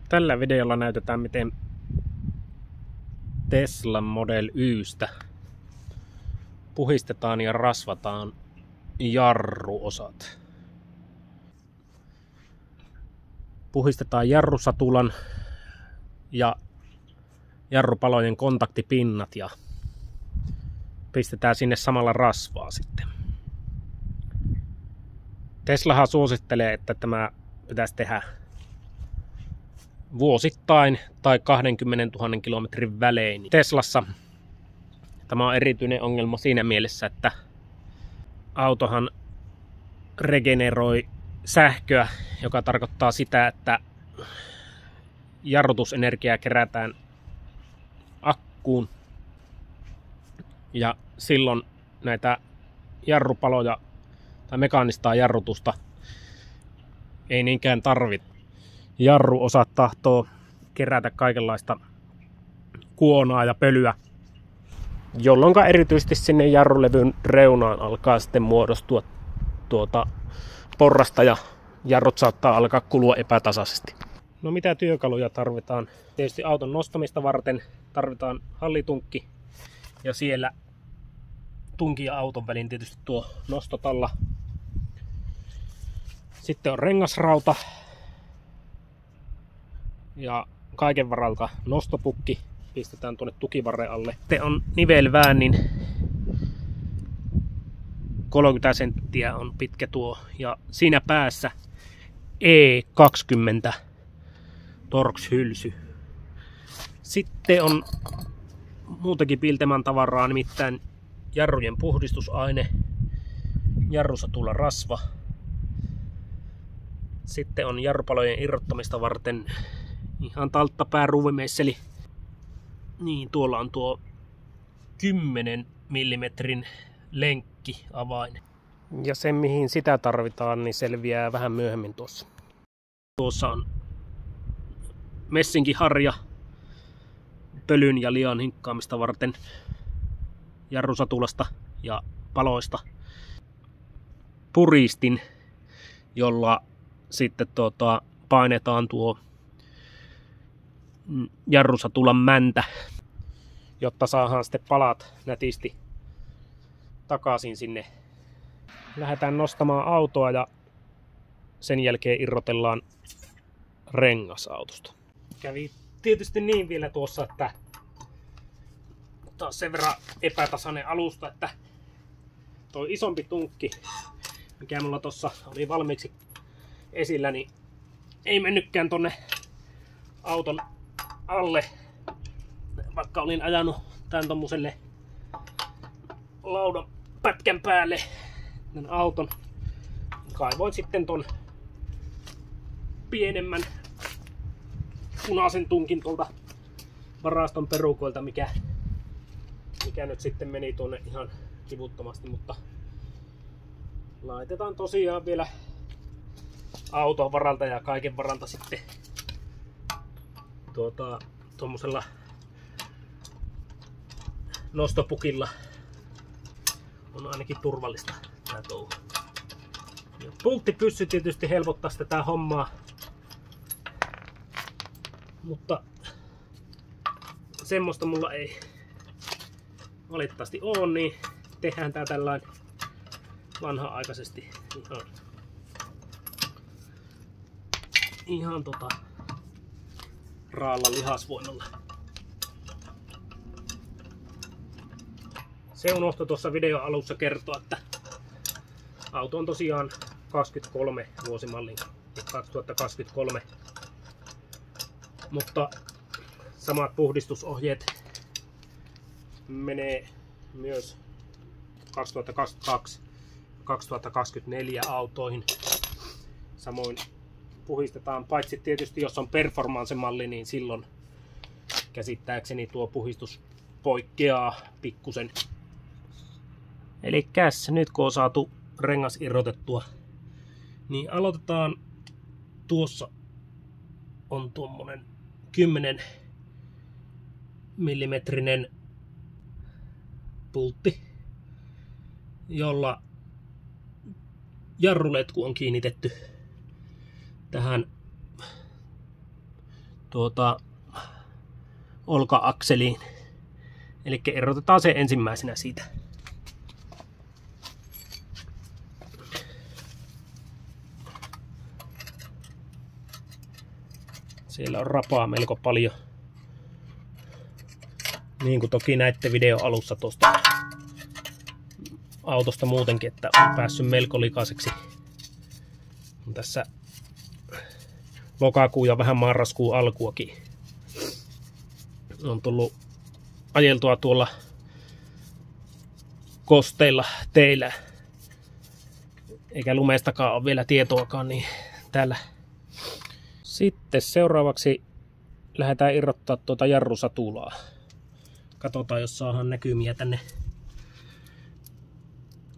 Tällä videolla näytetään, miten Tesla Model Ystä puhistetaan ja rasvataan jarruosat. Puhistetaan jarrusatulan ja jarrupalojen kontaktipinnat ja pistetään sinne samalla rasvaa sitten. Teslahan suosittelee, että tämä pitäisi tehdä vuosittain tai 20 000 kilometrin välein. Teslassa tämä on erityinen ongelma siinä mielessä, että autohan regeneroi sähköä, joka tarkoittaa sitä, että jarrutusenergiaa kerätään akkuun ja silloin näitä jarrupaloja tai mekaanista jarrutusta ei niinkään tarvitse. Jarruosat tahtoo kerätä kaikenlaista kuonaa ja pölyä, jolloin erityisesti sinne jarrulevyn reunaan alkaa sitten muodostua porrasta ja jarrut saattaa alkaa kulua epätasaisesti. No mitä työkaluja tarvitaan? Tietysti auton nostamista varten tarvitaan hallitunkki ja siellä tunkin ja auton välin tietysti tuo nostotalla. Sitten on rengasrauta ja kaiken varalta nostopukki pistetään tuonne tukivarren alle. Sitten on nivelväännin 30 senttiä on pitkä tuo ja siinä päässä E20 Torx-hylsy. Sitten on muutakin Bilteman tavaraa, nimittäin jarrujen puhdistusaine, jarrusatulan rasva. Sitten on jarrupalojen irrottamista varten ihan talttapääruuvimeisseli. Niin, tuolla on tuo 10 mm lenkkiavain. Ja se mihin sitä tarvitaan, niin selviää vähän myöhemmin tuossa. Tuossa on messinkiharja pölyn ja lian hinkkaamista varten jarrusatulasta ja paloista. Puristin, jolla sitten painetaan tuo jarrusatulan mäntä, jotta saadaan sitten palat nätisti takaisin sinne. Lähdetään nostamaan autoa ja sen jälkeen irrotellaan rengas autosta. Kävi tietysti niin vielä tuossa, että taas sen verran epätasainen alusta, että tuo isompi tunkki, mikä mulla tuossa oli valmiiksi esillä, niin ei mennytkään tonne auton alle, vaikka olin ajanut tämän tommoselle laudan pätkän päälle tämän auton. Kaivoin sitten ton pienemmän punaisen tunkin tuolta varaston perukoilta, mikä nyt sitten meni tuonne ihan kivuttomasti, mutta laitetaan tosiaan vielä auton varalta ja kaiken varalta sitten tuommoisella nostopukilla on ainakin turvallista tää touhu. Pulttipyssy tietysti helpottaa tätä hommaa, mutta semmoista mulla ei valitettavasti ole, niin tehdään tää tällainen vanha-aikaisesti ihan raalla lihasvoimalla. Se unohtui tuossa videon alussa kertoa, että auto on tosiaan 23 vuosimalli, 2023, mutta samat puhdistusohjeet menee myös 2022 2024 autoihin. Samoin puhistetaan, paitsi tietysti jos on performance-malli, niin silloin käsittääkseni tuo puhistus poikkeaa pikkusen. Eli nyt kun on saatu rengas irrotettua, niin aloitetaan. Tuossa on tuommoinen 10 millimetrinen pultti, jolla jarruletku on kiinnitetty tähän olka-akseliin. Eli erotetaan se ensimmäisenä siitä. Siellä on rapaa melko paljon. Niin kuin toki näitte videon alussa tuosta autosta muutenkin, että on päässyt melko likaiseksi. Tässä lokakuun ja vähän marraskuun alkuakin on tullut ajeltua tuolla kosteilla teillä. Eikä lumestakaan ole vielä tietoakaan, niin täällä. Sitten seuraavaksi lähdetään irrottaa tuota jarrusatulaa. Katsotaan, jos saadaan näkymiä tänne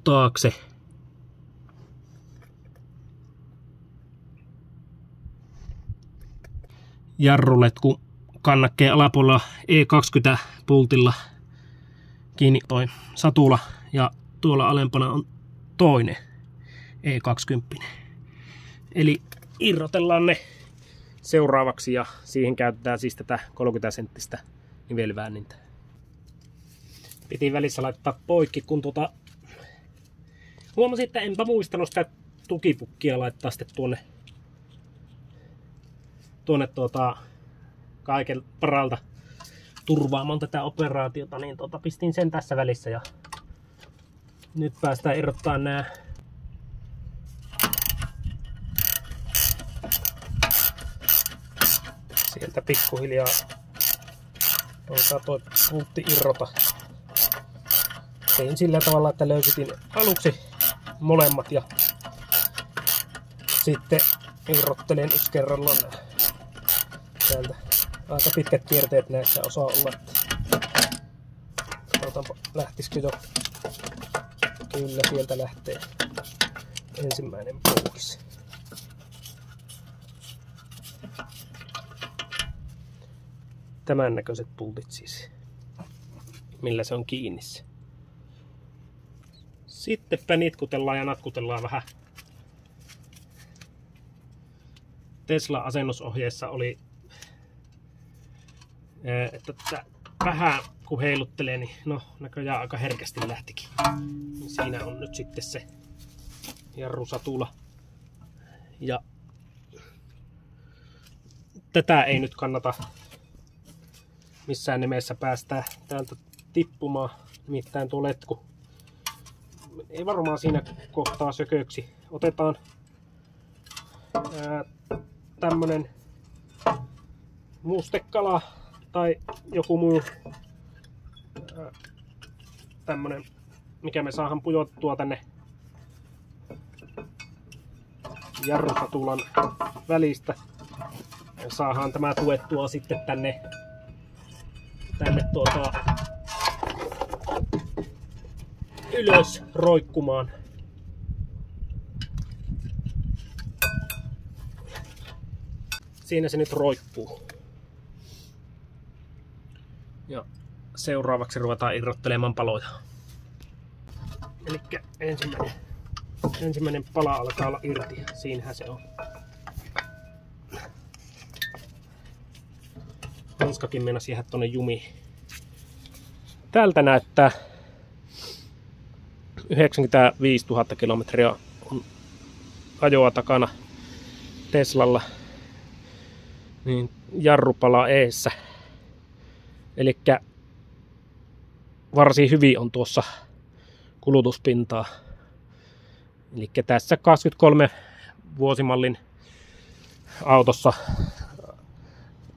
taakse. Jarruletku kannakkeen alapuolella E20 pultilla kiinni toi satula ja tuolla alempana on toinen E20. Eli irrotellaan ne seuraavaksi ja siihen käytetään siis tätä 30 senttistä nivelväänintä. Piti välissä laittaa poikki, kun huomasin, että enpä muistanut sitä tukipukkia laittaa sitten tuonne kaiken paralta turvaamaan tätä operaatiota, niin pistin sen tässä välissä ja nyt päästään irrottamaan nämä sieltä pikkuhiljaa. Toi pultti irrota. Tein sillä tavalla, että löysitin aluksi molemmat ja sitten irrottelen yksi kerrallaan täältä. Aika pitkät kierteet näissä osaa olla. Katsotaanpa, lähtisikö jo. Kyllä, sieltä lähtee ensimmäinen pois. Tämän näköiset pultit siis, millä se on kiinni. Sittenpä nitkutellaan ja natkutellaan vähän. Tesla-asennusohjeessa oli, että vähän kun heiluttelee, niin no näköjään aika herkästi lähtikin. Siinä on nyt sitten se jarrusatula. Ja tätä ei nyt kannata missään nimessä päästää täältä tippumaan, nimittäin tuo letku ei varmaan siinä kohtaa sököksi. Otetaan tämmönen mustekala tai joku muu tämmönen, mikä me saadaan pujottua tänne jarrusatulan välistä. Ja saadaan tämä tuettua sitten tänne ylös roikkumaan. Siinä se nyt roikkuu. Ja seuraavaksi ruvetaan irrottelemaan paloja. Elikkä ensimmäinen pala alkaa olla irti. Siinähän se on. Hanskakin meinasi jäädä tonne jumiin. Tältä näyttää 95 000 kilometriä on ajoa takana Teslalla. Niin jarrupala eessä. Elikkä varsin hyvin on tuossa kulutuspintaa. Elikkä tässä 23 vuosimallin autossa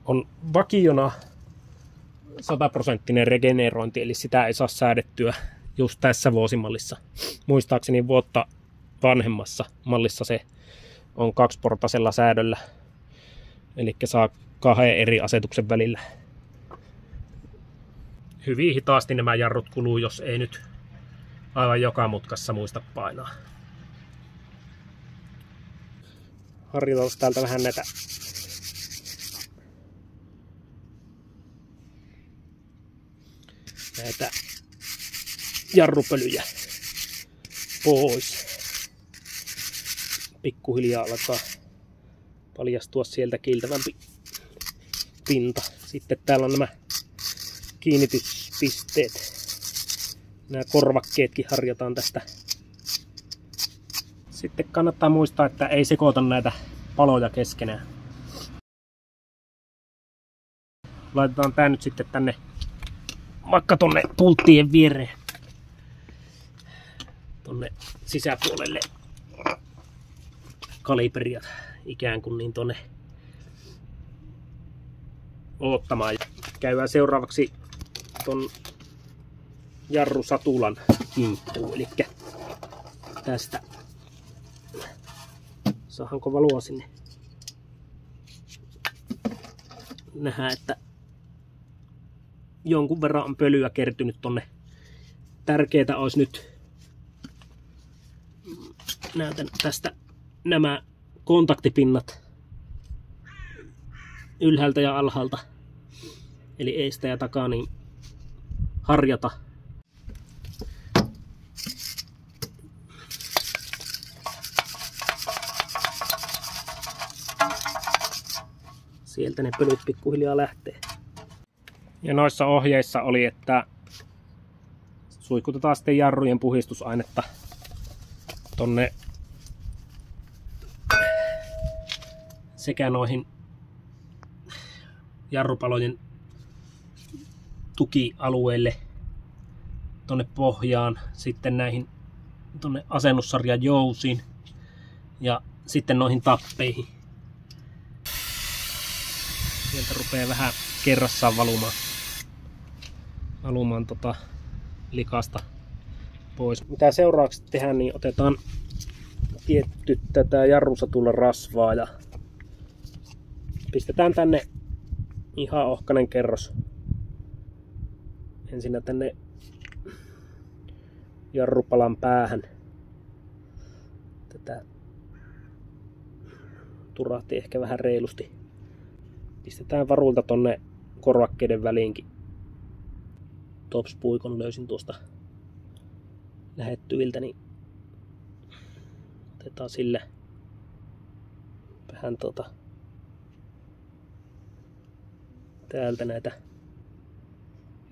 on vakiona 100% regenerointi, eli sitä ei saa säädettyä just tässä vuosimallissa. Muistaakseni vuotta vanhemmassa mallissa se on 2-portaisella säädöllä, eli saa 2 eri asetuksen välillä. Hyvin hitaasti nämä jarrut kuluu, jos ei nyt aivan joka mutkassa muista painaa. Harjoitellaan täältä vähän näitä jarrupölyjä pois. Pikkuhiljaa alkaa paljastua sieltä kiiltävämpi pinta. Sitten täällä on nämä kiinnityspisteet. Nämä korvakkeetkin harjataan tästä. Sitten kannattaa muistaa, että ei sekoita näitä paloja keskenään. Laitetaan tää nyt sitten tänne vaikka tonne pulttien viereen. Tonne sisäpuolelle kaliberiat ikään kuin niin tonne odottamaan. Käydään seuraavaksi ton jarrusatulan kimppuun. Eli tästä. Saadaanko valoa sinne? Nähdään, että jonkun verran on pölyä kertynyt tonne. Tärkeää olisi nyt, näytän tästä nämä kontaktipinnat ylhäältä ja alhaalta, eli eestä ja takaa, niin harjata. Sieltä ne pölyt pikkuhiljaa lähtee. Ja noissa ohjeissa oli, että suihkutetaan sitten jarrujen puhistusainetta tonne sekä noihin jarrupalojen tukialueille tonne pohjaan, sitten näihin tonne asennussarjan jousiin ja sitten noihin tappeihin. Sieltä rupeaa vähän kerrassaan valumaan likasta pois. Mitä seuraavaksi tehdään, niin otetaan tietty tätä jarrusatulla rasvaa ja pistetään tänne ihan ohkainen kerros. Ensinnä tänne jarrupalan päähän. Tätä turahti ehkä vähän reilusti. Pistetään varulta tonne korvakkeiden väliinkin. Tops-puikon löysin tuosta lähettyviltä, niin otetaan sille vähän täältä näitä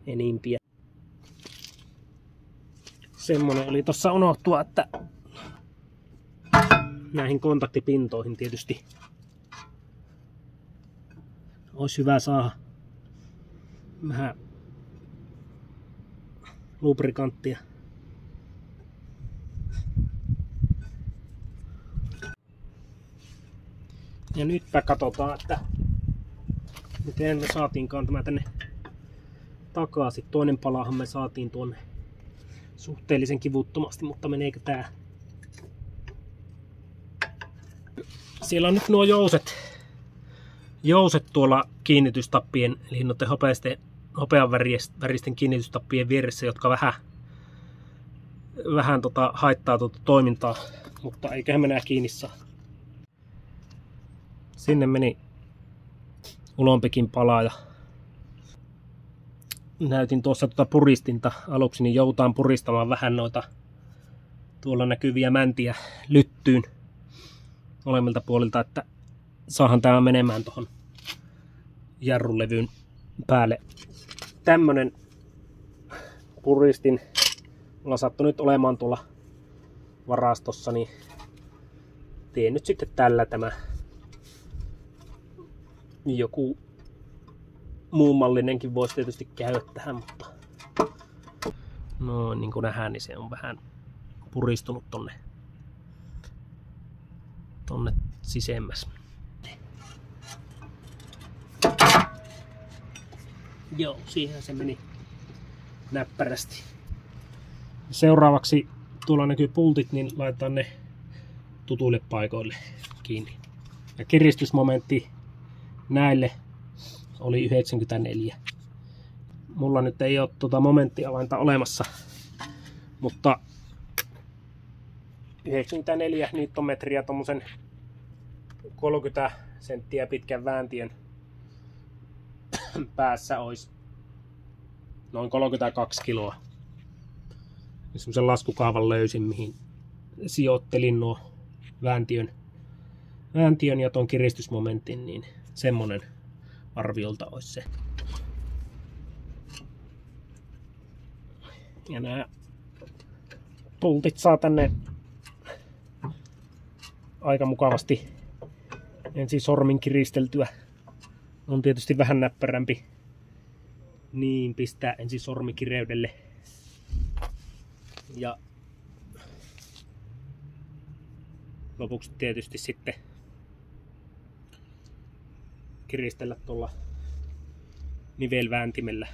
enimpiä. Semmonen oli tossa unohtua, että näihin kontaktipintoihin tietysti olisi hyvä saada vähän lubrikanttia. Ja nytpä katsotaan, että miten me saatiinkaan tämä tänne takaisin. Toinen palahan me saatiin tuonne suhteellisen kivuttomasti, mutta meneekö tää? Siellä on nyt nuo jouset tuolla kiinnitystappien, eli noiden hopeanväristen kiinnitystappien vieressä, jotka vähän haittaa tuota toimintaa, mutta eiköhän me nää kiinni saa. Sinne meni ulompikin pala ja näytin tuossa puristinta aluksi, niin joutaan puristamaan vähän noita tuolla näkyviä mäntiä lyttyyn molemmilta puolilta, että saahan tämä menemään tuohon jarrulevyn päälle. Tämmönen puristin mulla sattui nyt olemaan tuolla varastossa, niin teen nyt sitten tällä tämä. Joku muu mallinenkin voisi tietysti käydä tähän, mutta no niin kuin nähdään, niin se on vähän puristunut tonne sisemmäs. Joo, siihen se meni näppärästi. Seuraavaksi tuolla näkyy pultit, niin laitetaan ne tutuille paikoille kiinni. Ja kiristysmomentti näille oli 94. Mulla nyt ei ole momenttiavainta olemassa, mutta 94 newtonmetriä tommosen 30 senttiä pitkän vääntiön päässä olisi noin 32 kiloa. Semmoisen laskukaavan löysin, mihin sijoittelin nuo vääntiön ja ton kiristysmomentin, niin semmonen arviolta olisi se. Ja nämä pultit saa tänne aika mukavasti ensin sormin kiristeltyä. On tietysti vähän näppärämpi. Niin pistää ensin sormi kireydelle. Ja lopuksi tietysti sitten kiristellä tuolla nivelvääntimellä.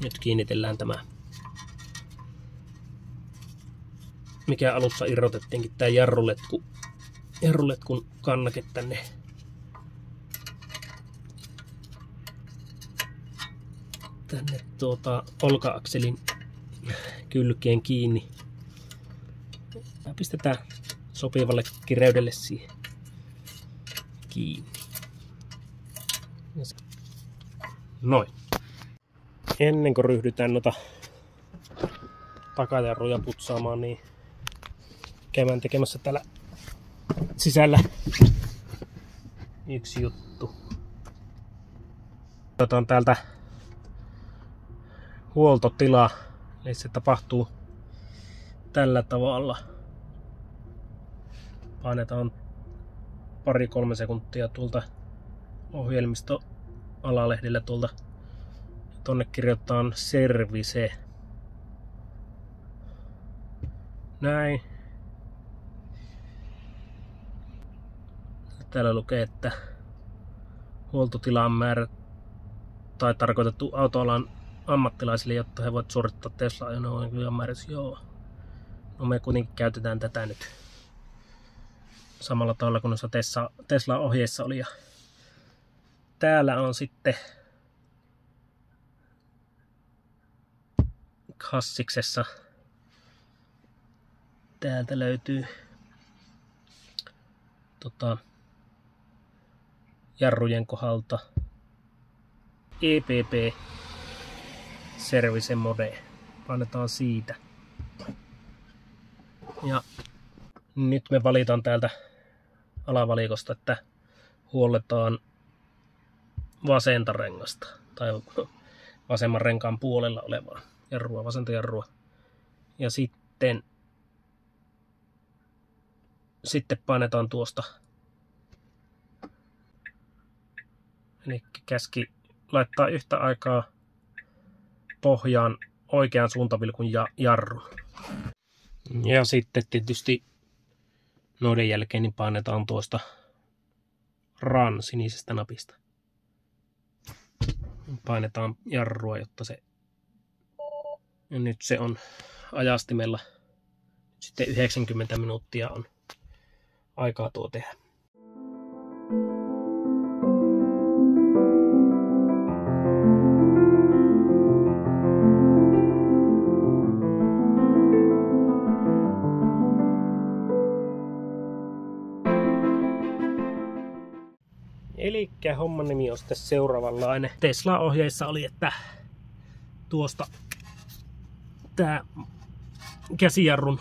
Nyt kiinnitellään tämä, mikä alussa irrotettiinkin, tämä jarruletkun kannake tänne olka-akselin kylkeen kiinni. Ja pistetään sopivalle kireydelle siihen kiinni. Noin. Ennen kuin ryhdytään noita takajarruja putsaamaan, niin käydään tekemässä täällä sisällä yksi juttu. Otetaan täältä huoltotila, eli se tapahtuu tällä tavalla. Painetaan 2-3 sekuntia tuolta ohjelmistoalalehdellä tuolta. Tonne kirjoitetaan service. Näin. Täällä lukee, että huoltotilan määrä tai tarkoitettu autoalan ammattilaisille, jotta he voivat suorittaa Tesla-ajoneuvojen määräys. Joo. No me kuitenkin käytetään tätä nyt samalla tavalla kuin noissa Tesla-ohjeissa oli. Ja täällä on sitten kassiksessa. Täältä löytyy jarrujen kohdalta EPP Service Mode. Painetaan siitä. Ja nyt me valitaan täältä alavalikosta, että huolletaan vasenta rengasta tai vasemman renkaan puolella olevaa jarrua, vasenta jarrua. Ja sitten painetaan tuosta. Eli käski laittaa yhtä aikaa pohjaan oikean suuntavilkun ja jarrun. Ja sitten tietysti noiden jälkeen niin painetaan tuosta Run sinisestä napista. Painetaan jarrua, jotta se... Ja nyt se on ajastimella. Sitten 90 minuuttia on aikaa tuo tehdä. Elikkä homman nimi on sitten seuraavanlainen. Tesla-ohjeissa oli, että tuosta tää käsijarrun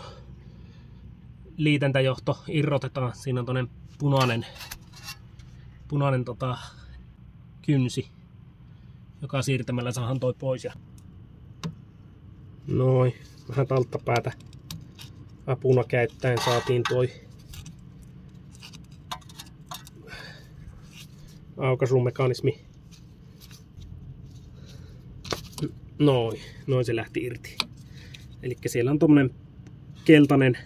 liitäntäjohto irrotetaan. Siinä on toinen punainen kynsi, joka siirtämällä saadaan toi pois. Ja noin, vähän alttapäätä apuna käyttäen saatiin toi aukaisumekanismi. Noin se lähti irti. Eli siellä on tommonen keltainen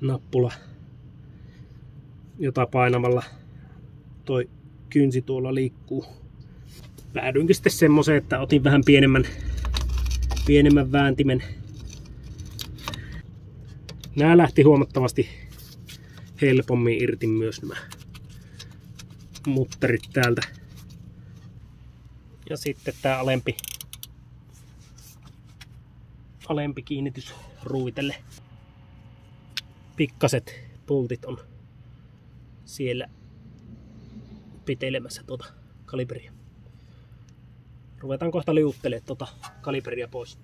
nappula, jota painamalla toi kynsi tuolla liikkuu. Päädyinkin sitten semmoiseen, että otin vähän pienemmän vääntimen. Nää lähti huomattavasti helpommin irti myös nämä mutterit täältä. Ja sitten tää alempi kiinnitys ruuvitelle. Pikkaset pultit on siellä pitelemässä tuota kaliberia. Ruvetaan kohta liuuttelemaan tuota kaliberia pois.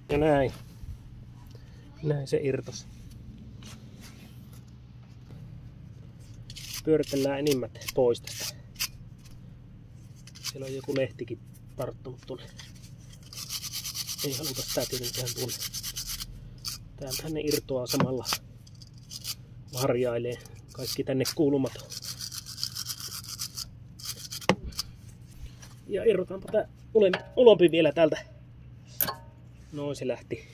Ja näin. Näin se irtos. Pyöritellään enimmät pois tästä. Siellä on joku lehtikin tarttunut tuonne. Ei haluta sitä tietenkään tuonne. Täältähän ne irtoaa samalla. Harjailee kaikki tänne kuulumaton. Ja irrotaanpa tää ulompi vielä täältä. Noin se lähti.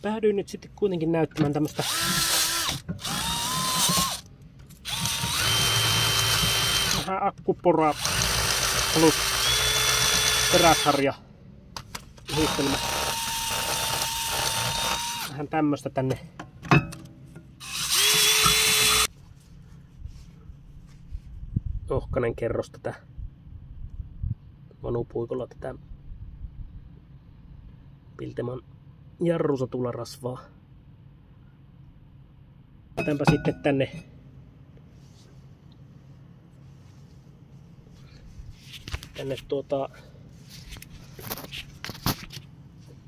Päädyin nyt sitten kuitenkin näyttämään tämmöstä vähän akkuporaa plus teräsharja yhdistelmä. Vähän tämmöstä tänne. Ohkanen kerros tätä vanupuikolla tätä Pilteman jarrusatularasvaa. Otanpa sitten tänne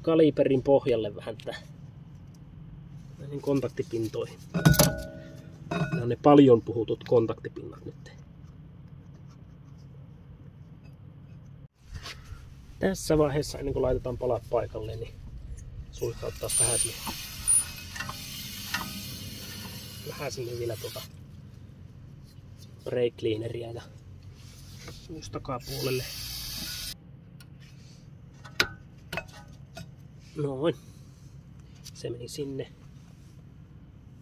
kaliberin pohjalle vähän näihin kontaktipintoihin. Nämä on ne paljon puhutut kontaktipinnat nyt. Tässä vaiheessa ennen kuin laitetaan palat paikalle, niin suihkauttaa vähän sinne vielä brake cleaneria ja just takapuolelle. Noin. Se meni sinne.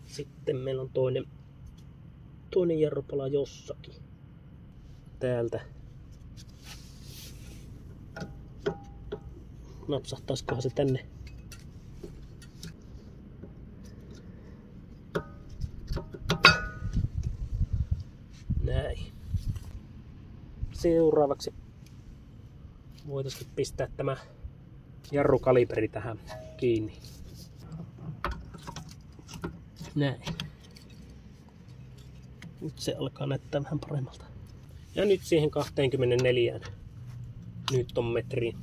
Sitten meillä on toinen jarrupala jossakin. Täältä. Napsahtaisikohan se tänne? Näin. Seuraavaksi voitaisiin pistää tämä jarrukaliberi tähän kiinni. Näin. Nyt se alkaa näyttää vähän paremmalta. Ja nyt siihen 24 newtonmetriin.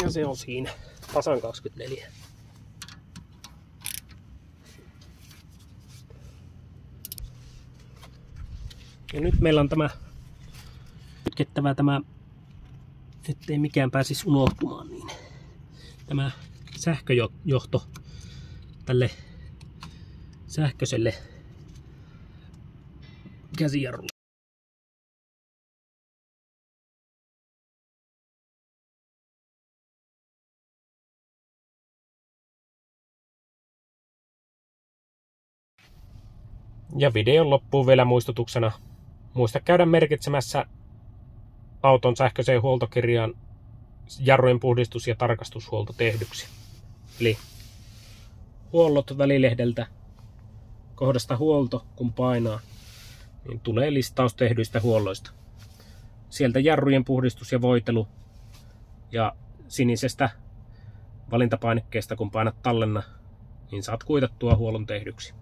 Ja se on siinä. Tasan 24. Ja nyt meillä on tämä kytkettävä ettei mikään pääsisi unohtumaan, niin tämä sähköjohto tälle sähköiselle käsijarrulle. Ja videon loppuun vielä muistutuksena, muista käydä merkitsemässä auton sähköiseen huoltokirjaan jarrujen puhdistus- ja tarkastushuolto tehdyksi. Eli huollot välilehdeltä kohdasta huolto, kun painaa, niin tulee listaus tehdyistä huolloista. Sieltä jarrujen puhdistus ja voitelu ja sinisestä valintapainikkeesta, kun painat tallenna, niin saat kuitattua huollon tehdyksi.